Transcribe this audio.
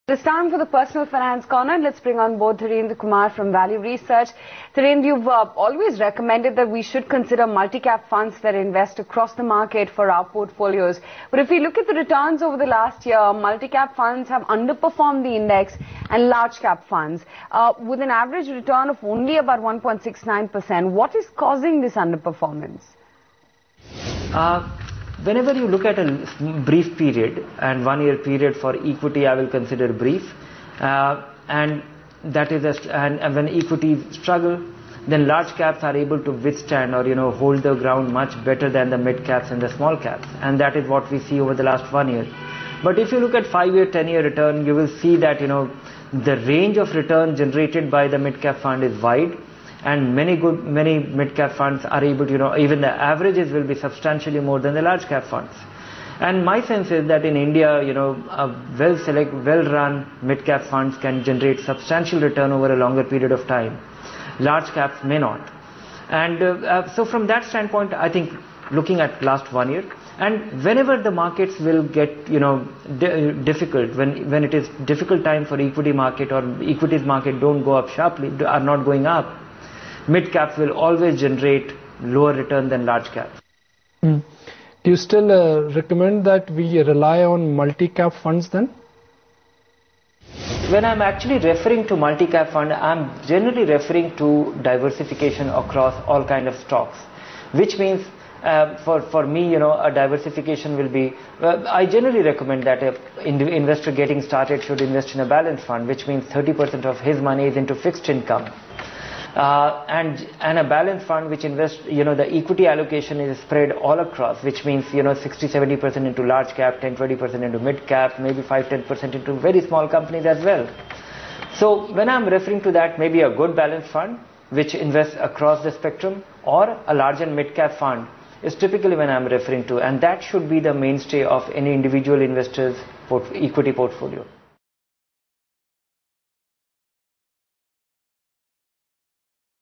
It's time for the personal finance corner. Let's bring on board Dhirendra Kumar from Value Research. Dhirendra, you've always recommended that we should consider multi-cap funds that invest across the market for our portfolios. But if we look at the returns over the last year, multi-cap funds have underperformed the index and large-cap funds with an average return of only about 1.69%. What is causing this underperformance? Whenever you look at a brief period, and 1 year period for equity I will consider brief, and that is and when equities struggle, then large caps are able to withstand or hold the ground much better than the mid caps and the small caps, and that is what we see over the last 1 year. But if you look at 5-year, 10-year return, you will see that the range of return generated by the mid cap fund is wide. And many mid-cap funds are able to, even the averages will be substantially more than the large-cap funds. And my sense is that in India, well-run mid-cap funds can generate substantial return over a longer period of time. Large caps may not. And so from that standpoint, I think looking at last 1 year, and whenever the markets will get, difficult, when it is difficult time for equity market or equities market don't go up sharply, are not going up, mid caps will always generate lower return than large caps. Do you still recommend that we rely on multi-cap funds then? When I'm actually referring to multi-cap fund, I'm generally referring to diversification across all kind of stocks, which means for me, a diversification will be, I generally recommend that an investor getting started should invest in a balanced fund, which means 30% of his money is into fixed income. And a balanced fund which invests, the equity allocation is spread all across, which means, 60-70% into large cap, 10-20% into mid cap, maybe 5-10% into very small companies as well. So when I'm referring to that, maybe a good balanced fund which invests across the spectrum, or a large and mid cap fund is typically when I'm referring to, and that should be the mainstay of any individual investor's equity portfolio.